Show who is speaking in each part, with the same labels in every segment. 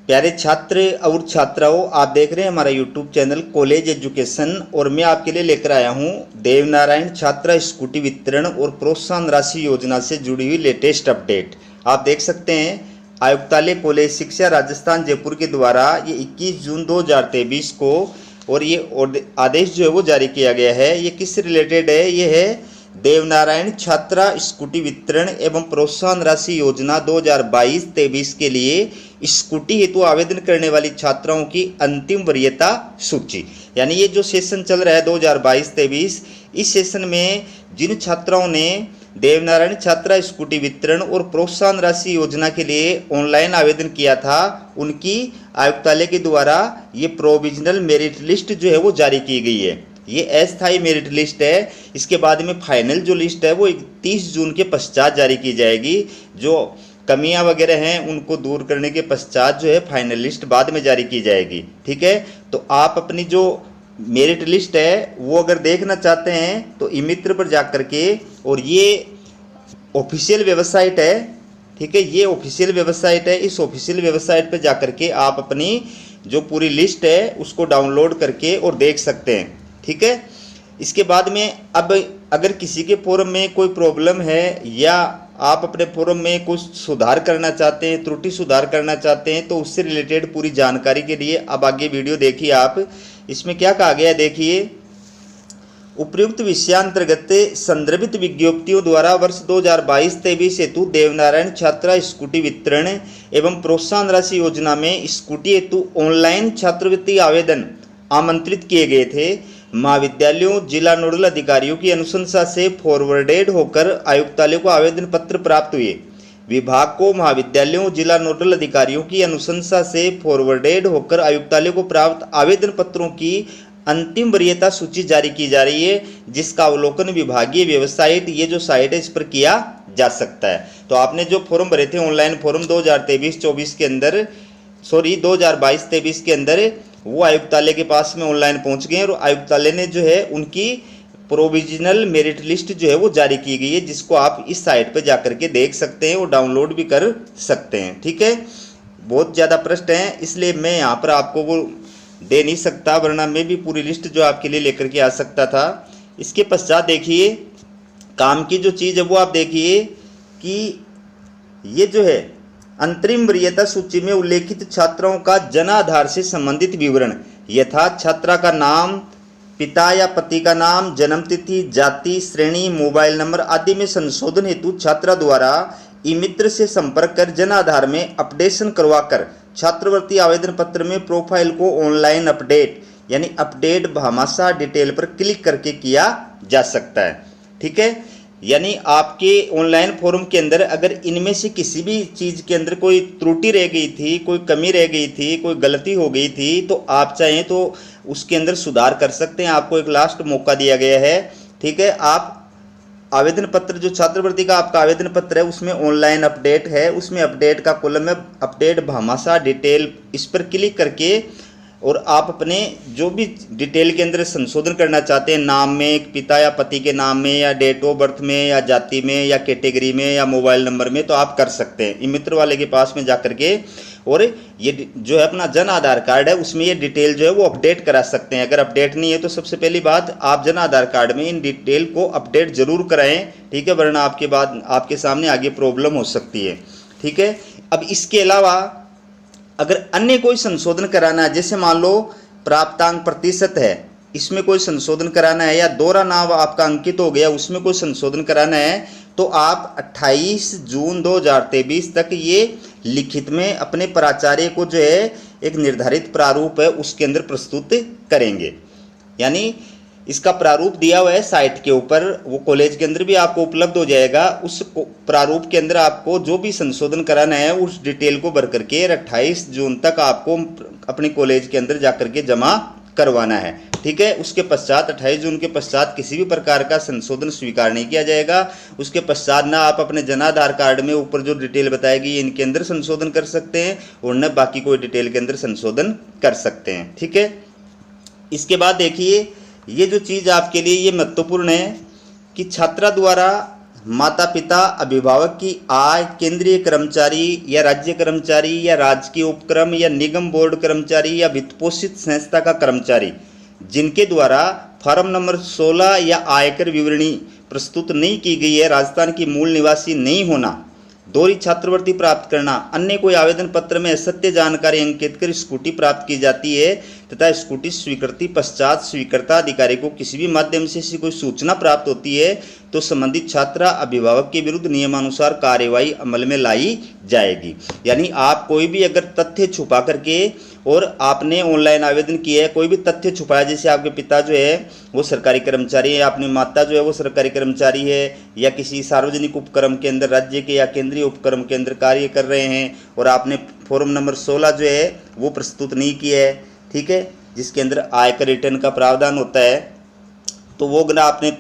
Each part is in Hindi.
Speaker 1: प्यारे छात्र और छात्राओं, आप देख रहे हैं हमारा यूट्यूब चैनल कॉलेज एजुकेशन और मैं आपके लिए लेकर आया हूं देवनारायण छात्रा स्कूटी वितरण और प्रोत्साहन राशि योजना से जुड़ी हुई लेटेस्ट अपडेट। आप देख सकते हैं आयुक्तालय कॉलेज शिक्षा राजस्थान जयपुर के द्वारा ये 21 जून 2023 को और ये आदेश जो है वो जारी किया गया है। ये किस रिलेटेड है? ये है देवनारायण छात्रा स्कूटी वितरण एवं प्रोत्साहन राशि योजना 2022-23 के लिए स्कूटी हेतु आवेदन करने वाली छात्राओं की अंतिम वरीयता सूची। यानी ये जो सेशन चल रहा है 2022-23, इस सेशन में जिन छात्राओं ने देवनारायण छात्रा स्कूटी वितरण और प्रोत्साहन राशि योजना के लिए ऑनलाइन आवेदन किया था, उनकी आयुक्तालय के द्वारा ये प्रोविजनल मेरिट लिस्ट जो है वो जारी की गई है। ये अस्थायी मेरिट लिस्ट है। इसके बाद में फाइनल जो लिस्ट है वो 31 जून के पश्चात जारी की जाएगी। जो कमियां वगैरह हैं उनको दूर करने के पश्चात जो है फाइनल लिस्ट बाद में जारी की जाएगी। ठीक है, तो आप अपनी जो मेरिट लिस्ट है वो अगर देखना चाहते हैं तो ई-मित्र पर जा करके, और ये ऑफिशियल वेबसाइट है। ठीक है, ये ऑफिशियल वेबसाइट है। इस ऑफिशियल वेबसाइट पर जा करके आप अपनी जो पूरी लिस्ट है उसको डाउनलोड करके और देख सकते हैं। ठीक है, इसके बाद में अब अगर किसी के फॉर्म में कोई प्रॉब्लम है या आप अपने फॉर्म में कुछ सुधार करना चाहते हैं, त्रुटि सुधार करना चाहते हैं, तो उससे रिलेटेड पूरी जानकारी के लिए अब आगे वीडियो देखिए आप। इसमें क्या कहा गया है देखिए। उपयुक्त विषयांतर्गत संदर्भित विज्ञप्तियों द्वारा वर्ष 2022-23 हेतु देवनारायण छात्रा स्कूटी वितरण एवं प्रोत्साहन राशि योजना में स्कूटी हेतु ऑनलाइन छात्रवृत्ति आवेदन आमंत्रित किए गए थे। महाविद्यालयों जिला नोडल अधिकारियों की अनुशंसा से फॉरवर्डेड होकर आयुक्तालय को आवेदन पत्र प्राप्त हुए। विभाग को महाविद्यालयों जिला नोडल अधिकारियों की अनुशंसा से फॉरवर्डेड होकर आयुक्तालय को प्राप्त आवेदन पत्रों की अंतिम वरीयता सूची जारी की जा रही है, जिसका अवलोकन विभागीय वेबसाइट, ये जो साइट है, इस पर किया जा सकता है। तो आपने जो फॉर्म भरे थे ऑनलाइन फॉर्म 2023-24 के अंदर, 2022-23 के अंदर, वो आयुक्तालय के पास में ऑनलाइन पहुंच गए और आयुक्तालय ने जो है उनकी प्रोविजनल मेरिट लिस्ट जो है वो जारी की गई है, जिसको आप इस साइट पर जाकर के देख सकते हैं और डाउनलोड भी कर सकते हैं। ठीक है, बहुत ज़्यादा प्रश्न हैं, इसलिए मैं यहाँ पर आपको वो दे नहीं सकता, वरना मैं भी पूरी लिस्ट जो आपके लिए लेकर के आ सकता था। इसके पश्चात देखिए काम की जो चीज़ है वो आप देखिए कि ये जो है अंतरिम वरीयता सूची में उल्लेखित छात्राओं का जनाधार से संबंधित विवरण यथा छात्रा का नाम, पिता या पति का नाम, जन्म तिथि, जाति, श्रेणी, मोबाइल नंबर आदि में संशोधन हेतु छात्रा द्वारा ई-मित्र से संपर्क कर जनाधार में अपडेशन करवाकर छात्रवृत्ति आवेदन पत्र में प्रोफाइल को ऑनलाइन अपडेट यानी अपडेट भामाशाह डिटेल पर क्लिक करके किया जा सकता है। ठीक है, यानी आपके ऑनलाइन फॉर्म के अंदर अगर इनमें से किसी भी चीज़ के अंदर कोई त्रुटि रह गई थी, कोई कमी रह गई थी, कोई गलती हो गई थी, तो आप चाहें तो उसके अंदर सुधार कर सकते हैं। आपको एक लास्ट मौका दिया गया है। ठीक है, आप आवेदन पत्र जो छात्रवृत्ति का आपका आवेदन पत्र है उसमें ऑनलाइन अपडेट है, उसमें अपडेट का कॉलम है अपडेट भामाशाह डिटेल, इस पर क्लिक करके और आप अपने जो भी डिटेल के अंदर संशोधन करना चाहते हैं, नाम में, पिता या पति के नाम में, या डेट ऑफ बर्थ में, या जाति में, या कैटेगरी में, या मोबाइल नंबर में, तो आप कर सकते हैं। ई-मित्र वाले के पास में जाकर के और ये जो है अपना जन आधार कार्ड है उसमें ये डिटेल जो है वो अपडेट करा सकते हैं। अगर अपडेट नहीं है तो सबसे पहली बात आप जन आधार कार्ड में इन डिटेल को अपडेट जरूर कराएं। ठीक है, वरना आपके सामने आगे प्रॉब्लम हो सकती है। ठीक है, अब इसके अलावा अगर अन्य कोई संशोधन कराना है, जैसे मान लो प्राप्तांक प्रतिशत है, इसमें कोई संशोधन कराना है, या दोहरा नाम आपका अंकित हो गया उसमें कोई संशोधन कराना है, तो आप 28 जून 2023 तक ये लिखित में अपने प्राचार्य को जो है एक निर्धारित प्रारूप है उसके अंदर प्रस्तुत करेंगे। यानी इसका प्रारूप दिया हुआ है साइट के ऊपर, वो कॉलेज के अंदर भी आपको उपलब्ध हो जाएगा। उस प्रारूप के अंदर आपको जो भी संशोधन कराना है उस डिटेल को भर करके 28 जून तक आपको अपने कॉलेज के अंदर जाकर के जमा करवाना है। ठीक है, उसके पश्चात 28 जून के पश्चात किसी भी प्रकार का संशोधन स्वीकार नहीं किया जाएगा। उसके पश्चात ना आप अपने जनाधार कार्ड में ऊपर जो डिटेल बताएगी इनके अंदर संशोधन कर सकते हैं और न बाकी कोई डिटेल के अंदर संशोधन कर सकते हैं। ठीक है, इसके बाद देखिए ये जो चीज़ आपके लिए ये महत्वपूर्ण है कि छात्रा द्वारा माता पिता अभिभावक की आय, केंद्रीय कर्मचारी या राज्य कर्मचारी या राजकीय उपक्रम या निगम बोर्ड कर्मचारी या वित्तपोषित संस्था का कर्मचारी जिनके द्वारा फॉर्म नंबर 16 या आयकर विवरणी प्रस्तुत नहीं की गई है, राजस्थान की मूल निवासी नहीं होना, दोहरी छात्रवृत्ति प्राप्त करना, अन्य कोई आवेदन पत्र में असत्य जानकारी अंकित कर स्कूटी प्राप्त की जाती है तथा स्कूटी स्वीकृति पश्चात स्वीकृता अधिकारी को किसी भी माध्यम से ऐसी कोई सूचना प्राप्त होती है तो संबंधित छात्र अभिभावक के विरुद्ध नियमानुसार कार्यवाही अमल में लाई जाएगी। यानी आप कोई भी अगर तथ्य छुपा करके और आपने ऑनलाइन आवेदन किया है, कोई भी तथ्य छुपाया, जैसे आपके पिता जो है वो सरकारी कर्मचारी है, अपनी माता जो है वो सरकारी कर्मचारी है या किसी सार्वजनिक उपक्रम के अंदर राज्य के या केंद्रीय उपक्रम के अंदर कार्य कर रहे हैं और आपने फॉर्म नंबर 16 जो है वो प्रस्तुत नहीं किया है, ठीक है, जिसके अंदर आयकर रिटर्न का प्रावधान होता है, तो वो अगर आपने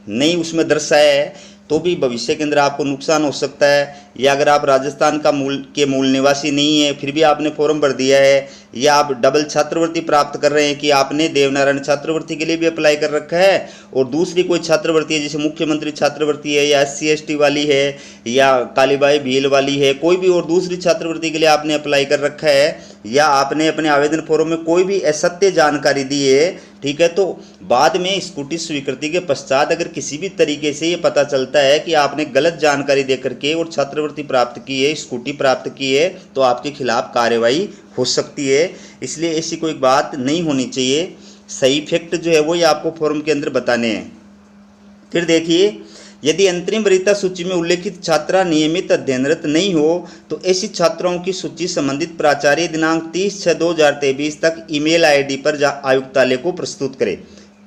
Speaker 1: नहीं उसमें दर्शाया है तो भी भविष्य के अंदर आपको नुकसान हो सकता है। या अगर आप राजस्थान का मूल निवासी नहीं है फिर भी आपने फॉर्म भर दिया है, या आप डबल छात्रवृत्ति प्राप्त कर रहे हैं कि आपने देवनारायण छात्रवृत्ति के लिए भी अप्लाई कर रखा है और दूसरी कोई छात्रवृत्ति है जैसे मुख्यमंत्री छात्रवृत्ति है या SC/ST वाली है या कालीबाई भील वाली है, कोई भी और दूसरी छात्रवृत्ति के लिए आपने अप्लाई कर रखा है या आपने अपने आवेदन फॉर्म में कोई भी असत्य जानकारी दी है, ठीक है, तो बाद में स्कूटी स्वीकृति के पश्चात अगर किसी भी तरीके से ये पता चलता है कि आपने गलत जानकारी दे करके और छात्रवृत्ति प्राप्त की है, स्कूटी प्राप्त की है, तो आपके खिलाफ कार्रवाई हो सकती है। इसलिए ऐसी कोई बात नहीं होनी चाहिए। सही फैक्ट जो है वो ये आपको फॉर्म के अंदर बताने हैं। फिर देखिए, यदि अंतरिम वरीयता सूची में उल्लेखित छात्रा नियमित अध्ययनरत नहीं हो तो ऐसी छात्राओं की सूची संबंधित प्राचार्य दिनांक 30/6/2023 तक ईमेल ID पर आयुक्तालय को प्रस्तुत करें।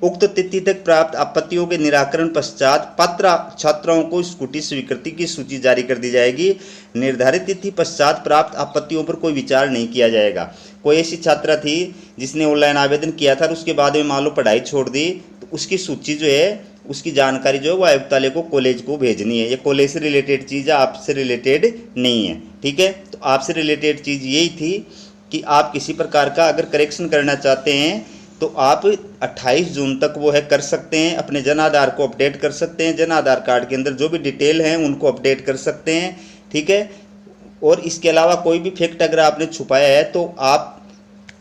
Speaker 1: उक्त तिथि तक प्राप्त आपत्तियों के निराकरण पश्चात पात्र छात्राओं को स्कूटी स्वीकृति की सूची जारी कर दी जाएगी। निर्धारित तिथि पश्चात प्राप्त आपत्तियों पर कोई विचार नहीं किया जाएगा। कोई ऐसी छात्रा थी जिसने ऑनलाइन आवेदन किया था और उसके बाद में मान लो पढ़ाई छोड़ दी, तो उसकी सूची जो है उसकी जानकारी जो है वो आयुक्तालय को कॉलेज को भेजनी है। ये कॉलेज से रिलेटेड चीज़ है, आपसे रिलेटेड नहीं है, ठीक है। तो आपसे रिलेटेड चीज़ यही थी कि आप किसी प्रकार का अगर करेक्शन करना चाहते हैं तो आप 28 जून तक वो है कर सकते हैं, अपने जन आधार को अपडेट कर सकते हैं, जन आधार कार्ड के अंदर जो भी डिटेल हैं उनको अपडेट कर सकते हैं, ठीक है। और इसके अलावा कोई भी फैक्ट अगर आपने छुपाया है तो आप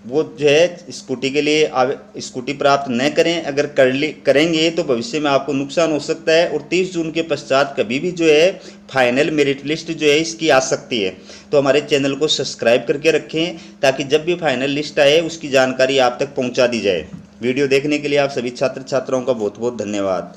Speaker 1: वो जो है स्कूटी के लिए स्कूटी प्राप्त न करें। अगर करेंगे तो भविष्य में आपको नुकसान हो सकता है और 30 जून के पश्चात कभी भी जो है फाइनल मेरिट लिस्ट जो है इसकी आ सकती है। तो हमारे चैनल को सब्सक्राइब करके रखें ताकि जब भी फाइनल लिस्ट आए उसकी जानकारी आप तक पहुंचा दी जाए। वीडियो देखने के लिए आप सभी छात्र छात्राओं का बहुत बहुत धन्यवाद।